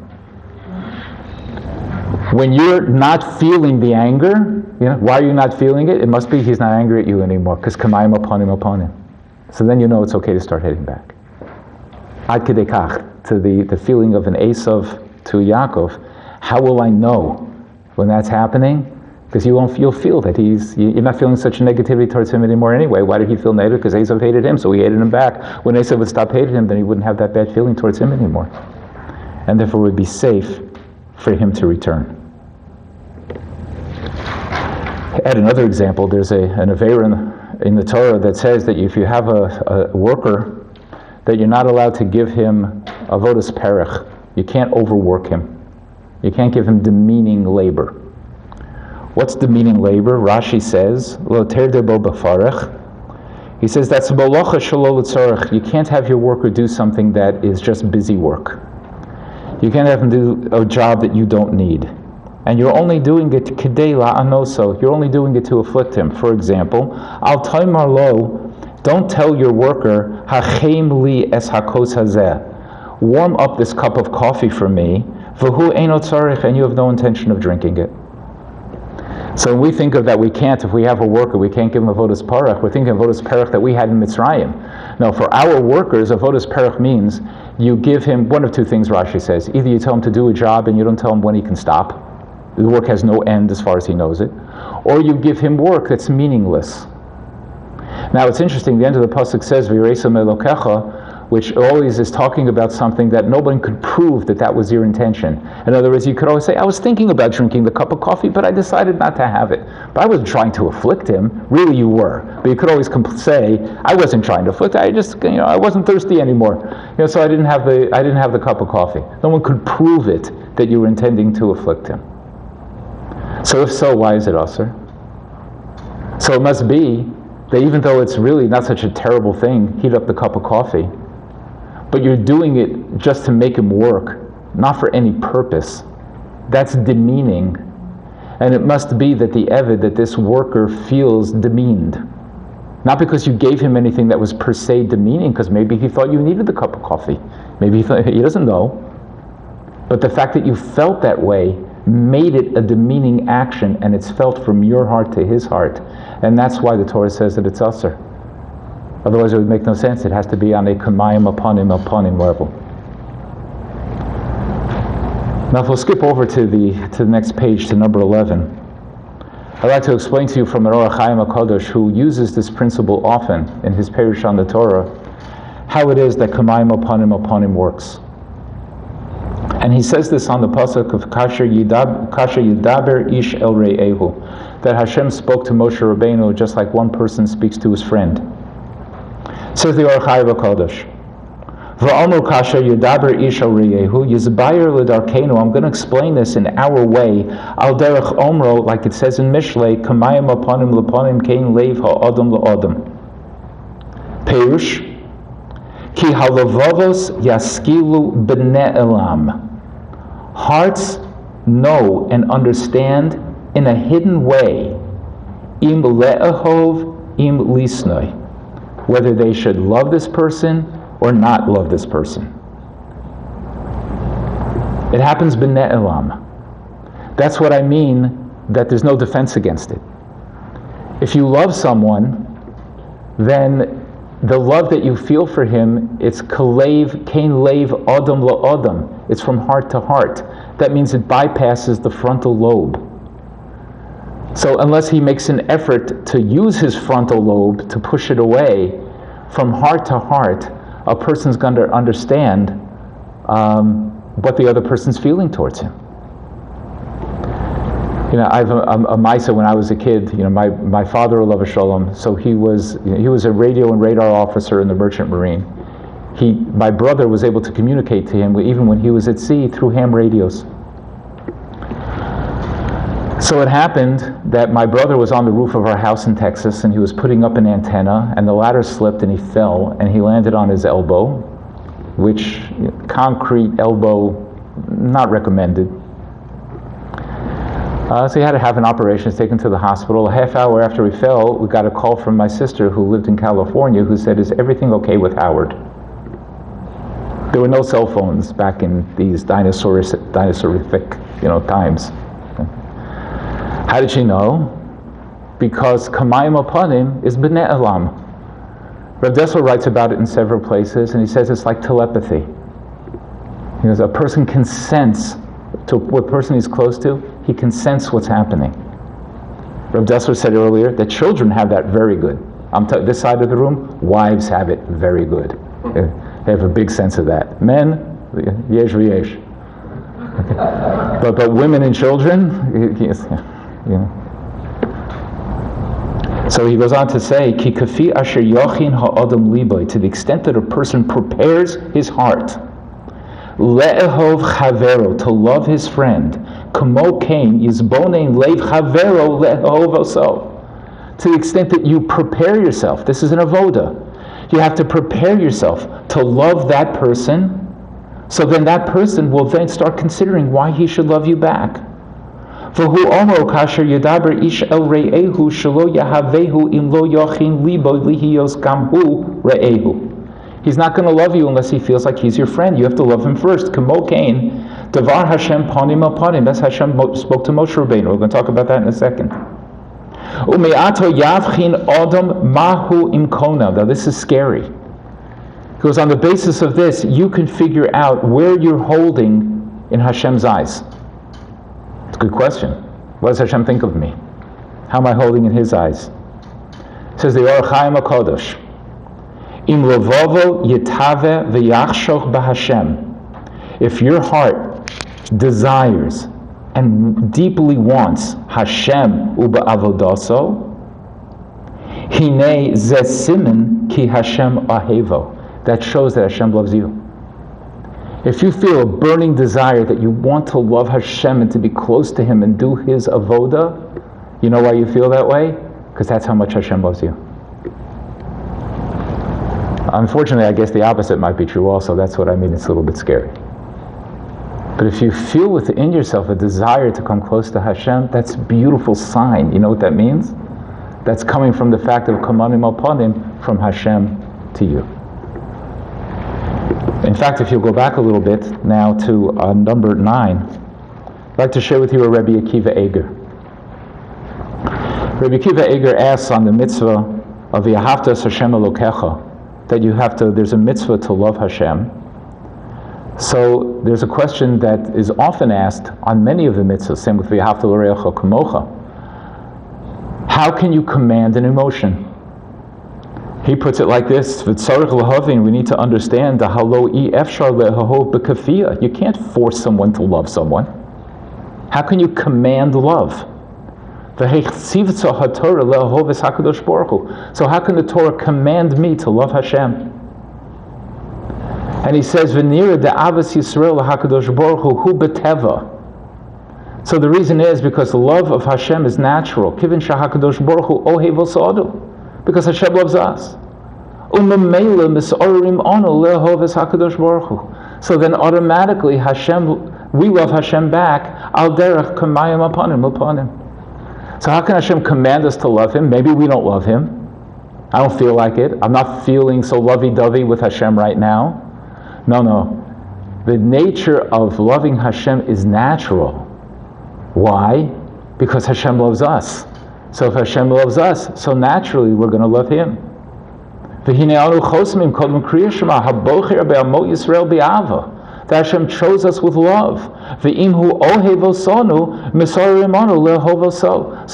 When you're not feeling the anger, why are you not feeling it? It must be he's not angry at you anymore, because kamayim upon him. So then you know it's okay to start heading back. Ad kedei kach, to the feeling of an Esav to Yaakov. How will I know when that's happening? Because you'll feel that you're not feeling such negativity towards him anymore anyway. Why did he feel negative? Because Esav hated him, so he hated him back. When Esav would stop hating him, then he wouldn't have that bad feeling towards him anymore. And therefore it would be safe for him to return. Add another example, there's an Aveira in the Torah that says that if you have a worker, that you're not allowed to give him avodas perech. You can't overwork him. You can't give him demeaning labor. What's demeaning labor? Rashi says, Lo terde bo b'farech. He says that's molocha shelo l'tzorech. You can't have your worker do something that is just busy work. You can't have him do a job that you don't need. And you're only doing it kedei la'anoso. You're only doing it to afflict him. For example, al taimar lo, don't tell your worker, hachem li es hakos hazeh. Warm up this cup of coffee for me, v'hu eino tzorech, and you have no intention of drinking it. So when we think of that, we can't, if we have a worker, we can't give him avodas parach. We're thinking of avodas parach that we had in Mitzrayim. No, for our workers, avodas parach means you give him one of two things, Rashi says. Either you tell him to do a job and you don't tell him when he can stop. The work has no end as far as he knows it. Or you give him work that's meaningless. Now it's interesting, the end of the pasuk says, V'yireisam Elokecha, which always is talking about something that nobody could prove that was your intention. In other words, you could always say, I was thinking about drinking the cup of coffee, but I decided not to have it. But I wasn't trying to afflict him. Really, you were. But you could always say, I wasn't trying to afflict. I just, I wasn't thirsty anymore. So I didn't have the cup of coffee. No one could prove it that you were intending to afflict him. So if so, why is it usher? So it must be that even though it's really not such a terrible thing, heat up the cup of coffee, but you're doing it just to make him work, not for any purpose. That's demeaning. And it must be that the Eved, that this worker feels demeaned. Not because you gave him anything that was per se demeaning, because maybe he thought you needed the cup of coffee. Maybe he doesn't know. But the fact that you felt that way made it a demeaning action, and it's felt from your heart to his heart. And that's why the Torah says that it's usher. Otherwise it would make no sense. It has to be on a kamayim upon him level. Now, if we'll skip over to the next page, to number 11, I'd like to explain to you from an Or HaChaim HaKadosh, who uses this principle often in his Perush on the Torah, how it is that Kamayim Apanim works. And he says this on the pasuk of Kasher Yidaber Ish El Re'ehu, that Hashem spoke to Moshe Rabbeinu just like one person speaks to his friend. Says the Or HaChaim HaKadosh, V'Omer Kasher Yidaber Ish El Re'ehu Yizbayir L'Darkeinu. I'm going to explain this in our way. Al Derech Omro, like it says in Mishlei, Kamayim Apanim L'Panim Kein Leiv Ha'Adam L'Adam. Perush Ki Halavavos Yaskilu B'nei Elam. Hearts know and understand in a hidden way, im le'ahov, im lisnoi, whether they should love this person or not love this person. It happens b'nei elam. That's what I mean, that there's no defense against it. If you love someone, then the love that you feel for him, it's kalev, kain lev, adam la'adam. It's from heart to heart. That means it bypasses the frontal lobe. So unless he makes an effort to use his frontal lobe to push it away, from heart to heart, a person's going to understand what the other person's feeling towards him. You know, I've a Maisa when I was a kid. You know, my father, Olav Shalom, so he was a radio and radar officer in the Merchant Marine. My brother was able to communicate to him even when he was at sea through ham radios. So it happened that my brother was on the roof of our house in Texas, and he was putting up an antenna, and the ladder slipped and he fell, and he landed on his elbow, which concrete elbow, not recommended. So he had to have an operation, taken to the hospital. A half hour after he fell, we got a call from my sister who lived in California, who said, "Is everything okay with Howard?" There were no cell phones back in these dinosaurific, times. How did she know? Because Kamayim Apanim is B'nei Elam. Rav Dessler writes about it in several places, and he says it's like telepathy. He goes, a person can sense to what person he's close to, he can sense what's happening. Rav Dessler said earlier that children have that very good. This side of the room, wives have it very good. They have a big sense of that. Men, yesh v'yesh. But women and children, yes, you know. So he goes on to say, Ki kafi asher yochin ha'adam liboy, to the extent that a person prepares his heart, le'ehov chavero, to love his friend, kamo kain yizbonein leiv chavero le'ehov oso. To the extent that you prepare yourself, this is an avoda, you have to prepare yourself to love that person, so then that person will then start considering why he should love you back. V'hu omro kasher yadaber ish el re'ehu shelo yahavehu im lo yochin libo lihiyos gam hu re'ehu. He's not going to love you unless he feels like he's your friend. You have to love him first. Kamo kain, davar Hashem panim apanim. That's Hashem spoke to Moshe Rabbeinu. We're going to talk about that in a second. Ume'ato yavchin adam mahu imkona. Now this is scary. Because on the basis of this, you can figure out where you're holding in Hashem's eyes. It's a good question. What does Hashem think of me? How am I holding in His eyes? It says the Or HaChaim HaKadosh, Im lovavo yitave v'yachshoch b'Hashem. If your heart desires and deeply wants Hashem u'ba'avodaso, hine ze simen ki Hashem ahevo. That shows that Hashem loves you. If you feel a burning desire that you want to love Hashem and to be close to Him and do His avoda, you know why you feel that way? Because that's how much Hashem loves you. Unfortunately, I guess the opposite might be true also. That's what I mean. It's a little bit scary. But if you feel within yourself a desire to come close to Hashem, that's a beautiful sign. You know what that means? That's coming from the fact of Kamanim Alpanim, from Hashem to you. In fact, if you'll go back a little bit now to number 9, I'd like to share with you a Rabbi Akiva Eger. Rabbi Akiva Eger asks on the mitzvah of Yahavtas Hashem Elokecha, that there's a mitzvah to love Hashem. So there's a question that is often asked on many of the mitzvahs, same with V'ahavta l'reacha kamocha. How can you command an emotion? He puts it like this: V'tzarich l'havin, we need to understand the halo I efshar le'ahov b'kafiyah. You can't force someone to love someone. How can you command love? So how can the Torah command me to love Hashem? And he says, "V'nira de'avas Yisrael hakadosh baruch hu b'teva." So the reason is because the love of Hashem is natural. Kivin shahakadosh baruch hu ohev osadu, because Hashem loves us. Umamela misorim ono le'ahov es hakadosh baruch hu. So then automatically we love Hashem back. Al derech kamayim upon him. So how can Hashem command us to love Him? Maybe we don't love Him. I don't feel like it. I'm not feeling so lovey-dovey with Hashem right now. No. The nature of loving Hashem is natural. Why? Because Hashem loves us. So if Hashem loves us, so naturally we're going to love Him. That Hashem chose us with love. So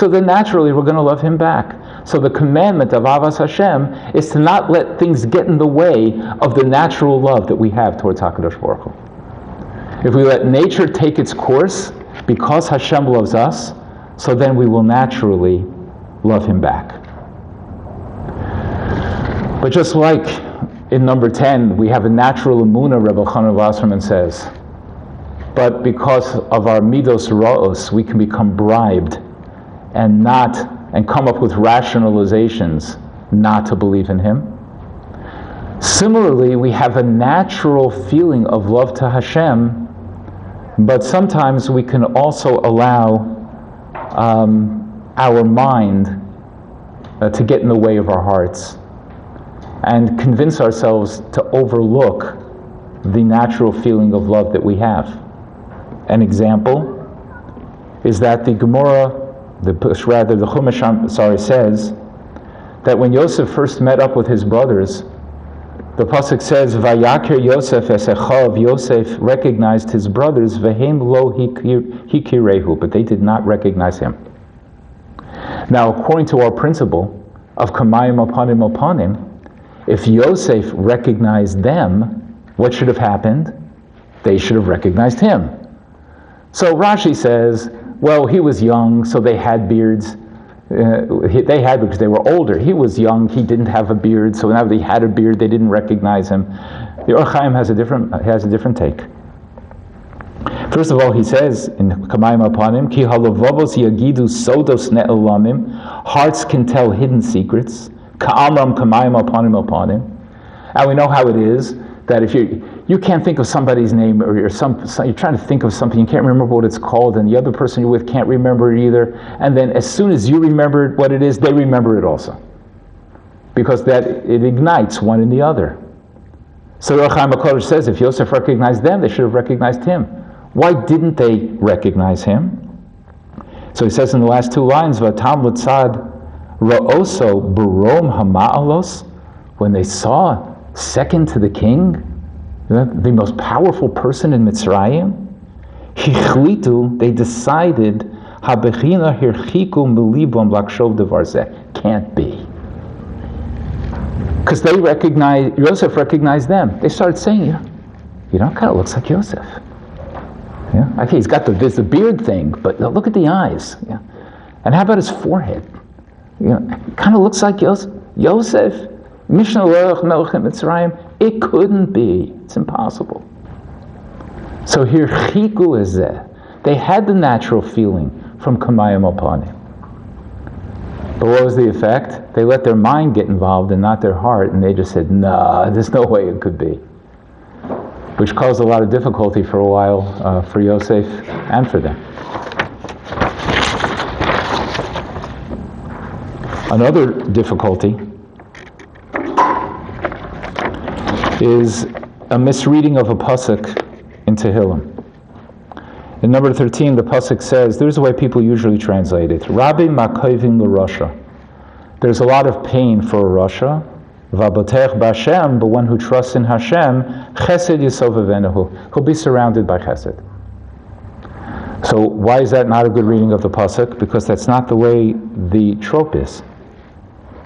then naturally we're going to love Him back. So the commandment of Avas Hashem is to not let things get in the way of the natural love that we have towards HaKadosh Baruch Hu. If we let nature take its course, because Hashem loves us, so then we will naturally love Him back. But just like in number 10, we have a natural emunah, Rebbe Chanan Wasserman says. But because of our midos ra'os, we can become bribed and come up with rationalizations not to believe in Him. Similarly, we have a natural feeling of love to Hashem, but sometimes we can also allow our mind to get in the way of our hearts and convince ourselves to overlook the natural feeling of love that we have. An example is that the Gemara, the Chumash says that when Yosef first met up with his brothers, the pasuk says, "Vayakir Yosef es echav." Yosef recognized his brothers, "Vehem lo hikirehu," but they did not recognize him. Now, according to our principle of kamayim upon him, if Yosef recognized them, what should have happened? They should have recognized him. So Rashi says, well, he was young, so they had beards. They had because they were older. He was young, he didn't have a beard, so now that he had a beard, they didn't recognize him. The Or Chaim has a different take. First of all, he says in Kamayim upon him, Ki halavavos yagidu sodos ne'elamim, hearts can tell hidden secrets. Ka'amram kamayim upon him. And we know how it is that if you can't think of somebody's name, or you're trying to think of something, you can't remember what it's called, and the other person you're with can't remember it either, and then as soon as you remember what it is, they remember it also. Because it ignites one in the other. So Or Chaim HaKodesh says if Yosef recognized them, they should have recognized him. Why didn't they recognize him? So he says in the last two lines, Vatam Litzad Ra'oso Barom Hama'alos, when they saw second to the king, the most powerful person in Mitzrayim, Hichlitu, they decided, Habechina hirchiku milibam lakshov devar zeh. Can't be. Because Yosef recognized them. They started saying, kind of looks like Yosef. Yeah? Okay, there's the beard thing, but look at the eyes. Yeah? And how about his forehead? Kind of looks like Yosef. Mishnah Le'ach Melchem Mitzrayim. It couldn't be. It's impossible. So here, chiku is there. They had the natural feeling from Kamayim upon him. But what was the effect? They let their mind get involved and not their heart, and they just said, nah, there's no way it could be. Which caused a lot of difficulty for a while for Yosef and for them. Another difficulty is a misreading of a pasuk in Tehillim. In number 13, the pasuk says, there's a way people usually translate it. Rabbi Makovim l'Rasha. There's a lot of pain for a Rasha, V'abotech b'Hashem, but one who trusts in Hashem, chesed yisovevenahu. He'll be surrounded by chesed. So why is that not a good reading of the pasuk? Because that's not the way the trope is.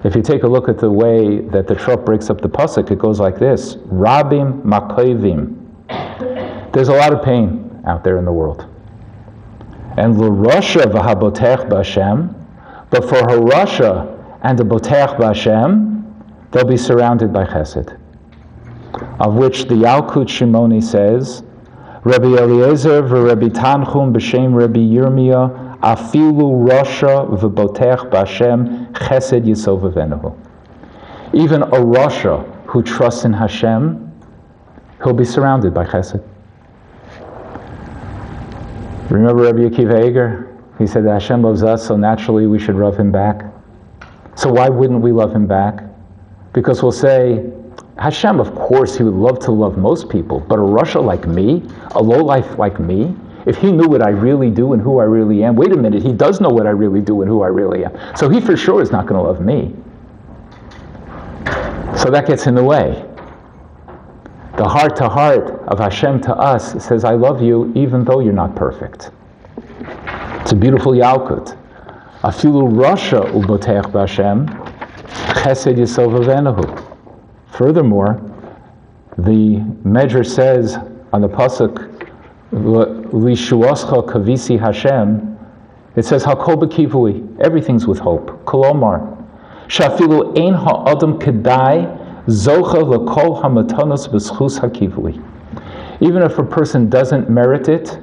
If you take a look at the way that the trope breaks up the pasuk, it goes like this: Rabim makoivim. There's a lot of pain out there in the world. And l'rasha v'habotech b'Hashem, but for Harasha and the botech b'Hashem, they'll be surrounded by chesed. Of which the Yalkut Shimoni says, Rabbi Eliezer v'Rabbi Tanchum b'Shem Rabbi Yirmiyah afilu rasha v'botech b'Hashem chesed yisovevenahu. Even a rasha who trusts in Hashem, he'll be surrounded by chesed. Remember Rabbi Akiva Eger? He said that Hashem loves us, so naturally we should love him back. So why wouldn't we love him back? Because we'll say, Hashem, of course, he would love to love most people, but a rasha like me, a lowlife like me, if he knew what I really do and who I really am, wait a minute, he does know what I really do and who I really am. So he for sure is not going to love me. So that gets in the way. The heart-to-heart of Hashem to us says, I love you even though you're not perfect. It's a beautiful Yalkut. Afilu rasha u'botech b'Hashem chesed yisovevenahu. Furthermore, the Medrash says on the pasuk, Lishuascha kavisi Hashem, it says, Hakol b'kivui, everything's with hope. Kolomar, shafilu ein ha'adam kedai zocha l'kol hamatanos b'schus hakivui. Even if a person doesn't merit it,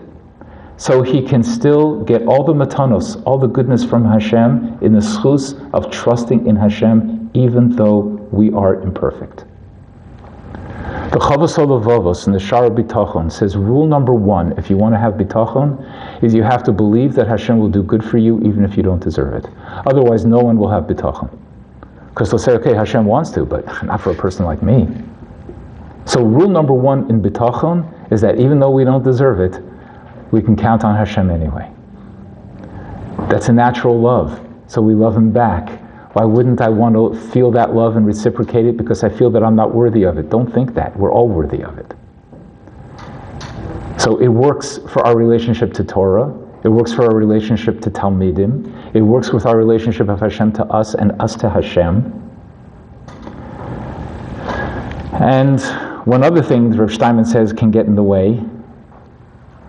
so he can still get all the matanos, all the goodness from Hashem in the schus of trusting in Hashem, even though we are imperfect. The Chavos HaLevavos in the Shara B'Tachon says rule number 1, if you want to have B'Tachon, is you have to believe that Hashem will do good for you even if you don't deserve it. Otherwise, no one will have B'Tachon. Because they'll say, okay, Hashem wants to, but not for a person like me. So rule number 1 in B'Tachon is that even though we don't deserve it, we can count on Hashem anyway. That's a natural love, so we love him back. Why wouldn't I want to feel that love and reciprocate it? Because I feel that I'm not worthy of it. Don't think that. We're all worthy of it. So it works for our relationship to Torah. It works for our relationship to Talmidim. It works with our relationship of Hashem to us and us to Hashem. And one other thing that Rav Steinman says can get in the way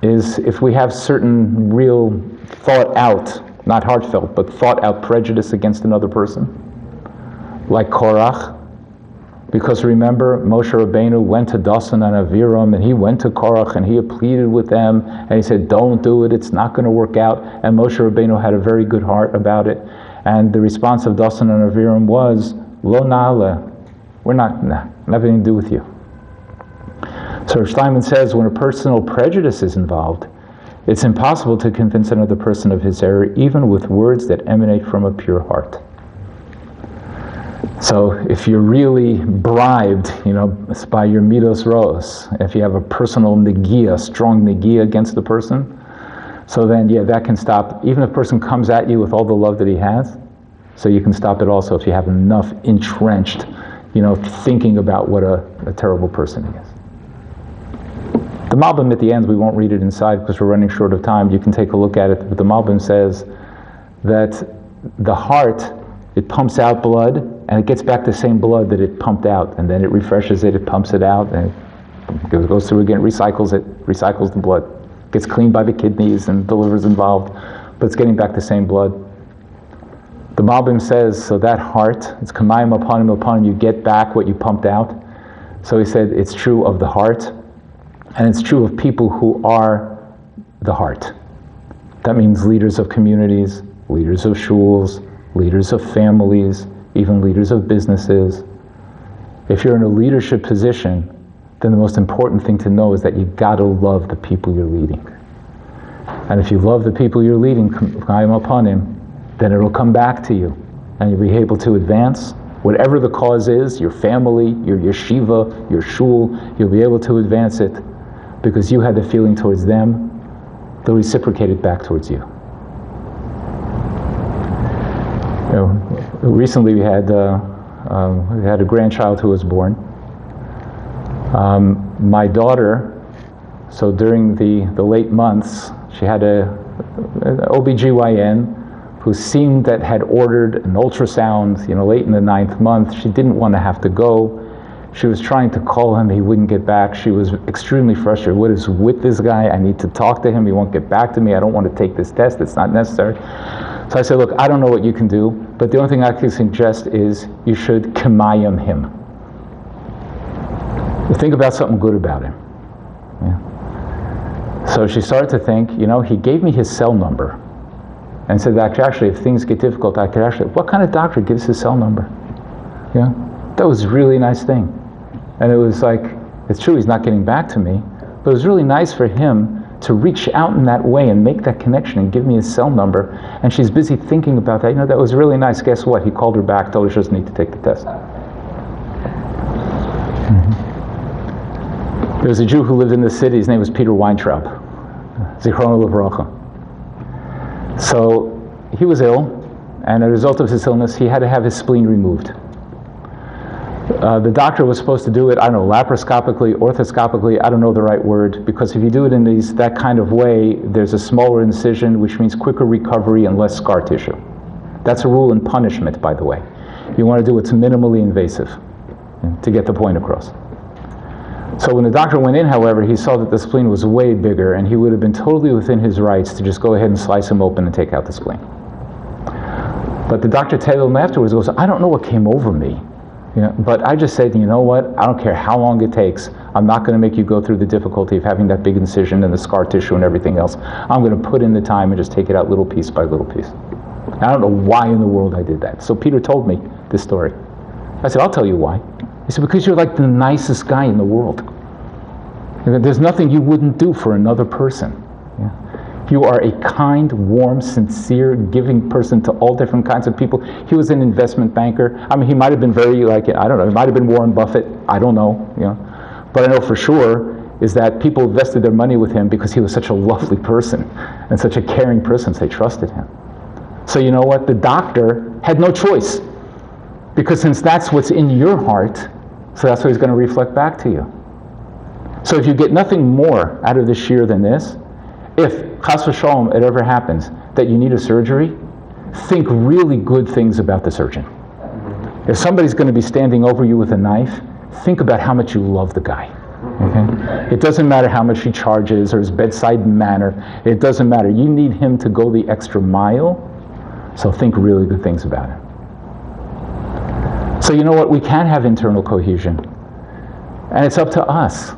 is if we have certain real thought out, not heartfelt, but thought out prejudice against another person, like Korach. Because remember, Moshe Rabbeinu went to Dasan and Aviram, and he went to Korach and he pleaded with them, and he said, don't do it, it's not going to work out. And Moshe Rabbeinu had a very good heart about it. And the response of Dasan and Aviram was, Lo na'ale, we're not nothing to do with you. So Rav Steinman says when a personal prejudice is involved, it's impossible to convince another person of his error, even with words that emanate from a pure heart. So if you're really bribed, by your midos ros, if you have a personal negia, strong negia against the person, so then, that can stop. Even if a person comes at you with all the love that he has, so you can stop it also if you have enough entrenched, thinking about what a terrible person he is. The Malbim at the end, we won't read it inside because we're running short of time. You can take a look at it. But the Malbim says that the heart, it pumps out blood, and it gets back the same blood that it pumped out. And then it refreshes it, it pumps it out, and it goes through again, recycles the blood. Gets cleaned by the kidneys and the liver's involved, but it's getting back the same blood. The Malbim says, so that heart, it's kamayim upon him, you get back what you pumped out. So he said it's true of the heart. And it's true of people who are the heart. That means leaders of communities, leaders of shuls, leaders of families, even leaders of businesses. If you're in a leadership position, then the most important thing to know is that you gotta love the people you're leading. And if you love the people you're leading, upon him, then it'll come back to you. And you'll be able to advance. Whatever the cause is, your family, your yeshiva, your shul, you'll be able to advance it. Because you had the feeling towards them, they'll reciprocate it back towards you. Recently we had We had a grandchild who was born. My daughter, so during the late months, she had an OBGYN who seemed that had ordered an ultrasound, late in the 9th month. She didn't want to have to go. She was trying to call him, he wouldn't get back. She was extremely frustrated. What is with this guy? I need to talk to him, he won't get back to me. I don't want to take this test, it's not necessary. So I said, look, I don't know what you can do, but the only thing I can suggest is you should kemayim him. Think about something good about him. Yeah. So she started to think, he gave me his cell number and said, actually, if things get difficult, I could actually, what kind of doctor gives his cell number? Yeah, that was a really nice thing. And it was like, it's true he's not getting back to me, but it was really nice for him to reach out in that way and make that connection and give me his cell number. And she's busy thinking about that. That was really nice. Guess what? He called her back, told her she doesn't need to take the test. There was a Jew who lived in the city. His name was Peter Weintraub. Zichrono Livracha. So he was ill, and as a result of his illness, he had to have his spleen removed. The doctor was supposed to do it, laparoscopically, orthoscopically, I don't know the right word, because if you do it in that kind of way, there's a smaller incision, which means quicker recovery and less scar tissue. That's a rule in punishment, by the way. You want to do what's minimally invasive to get the point across. So when the doctor went in, however, he saw that the spleen was way bigger, and he would have been totally within his rights to just go ahead and slice him open and take out the spleen. But the doctor told him afterwards, goes, I don't know what came over me. But I just said, you know what, I don't care how long it takes, I'm not going to make you go through the difficulty of having that big incision and the scar tissue and everything else. I'm going to put in the time and just take it out little piece by little piece. I don't know why in the world I did that. So Peter told me this story. I said, I'll tell you why. He said, because you're like the nicest guy in the world. There's nothing you wouldn't do for another person. You are a kind, warm, sincere, giving person to all different kinds of people. He was an investment banker. He might have been very, he might have been Warren Buffett. I don't know. But I know for sure is that people invested their money with him because he was such a lovely person and such a caring person, so they trusted him. So you know what? The doctor had no choice, because since that's what's in your heart, so that's what he's going to reflect back to you. So if you get nothing more out of this shiur than this, if, chas v'shalom, it ever happens that you need a surgery, think really good things about the surgeon. If somebody's going to be standing over you with a knife, think about how much you love the guy. Okay? It doesn't matter how much he charges or his bedside manner. It doesn't matter. You need him to go the extra mile, so think really good things about him. So you know what? We can have internal cohesion. And it's up to us.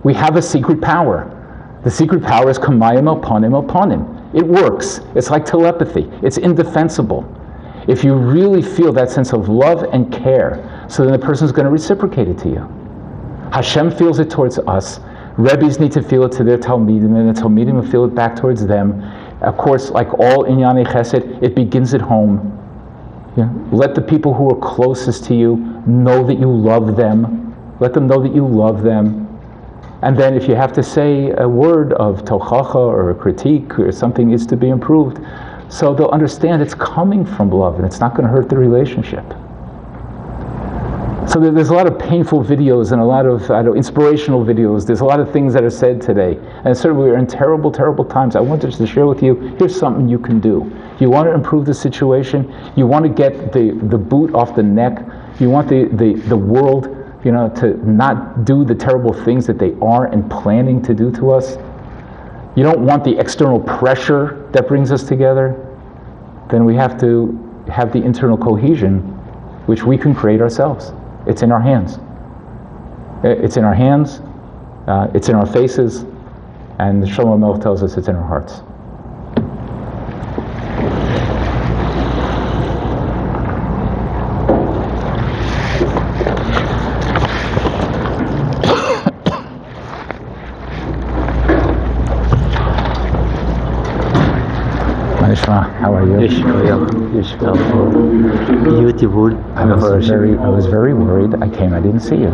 We have a secret power. The secret power is kamayim elponim. It works. It's like telepathy. It's indefensible. If you really feel that sense of love and care, so then the person's going to reciprocate it to you. Hashem feels it towards us. Rebbes need to feel it to their Talmidim, and the Talmidim will feel it back towards them. Of course, like all Inyanei Chesed, it begins at home. Let the people who are closest to you know that you love them. Let them know that you love them. And then if you have to say a word of tochacha or a critique or something is to be improved, so they'll understand it's coming from love and it's not going to hurt the relationship. So there's a lot of painful videos and a lot of inspirational videos. There's a lot of things that are said today. And certainly we're in terrible, terrible times. I wanted to share with you, here's something you can do. You want to improve the situation. You want to get the boot off the neck. You want the world to not do the terrible things that they are and planning to do to us. You don't want the external pressure that brings us together. Then we have to have the internal cohesion, which we can create ourselves. It's in our hands. It's in our hands. It's in our faces. And Shlomo Melech tells us it's in our hearts. How are you? Beautiful. I was very worried. I didn't see you.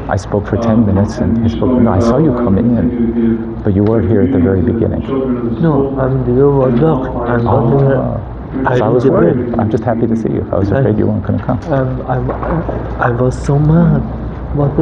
I spoke for 10 minutes and he spoke. No, I saw you come in, but you were here at the very beginning. No, I'm below a dog. I'm not I was worried. I'm just happy to see you. I was afraid you weren't going to come. I was so mad. But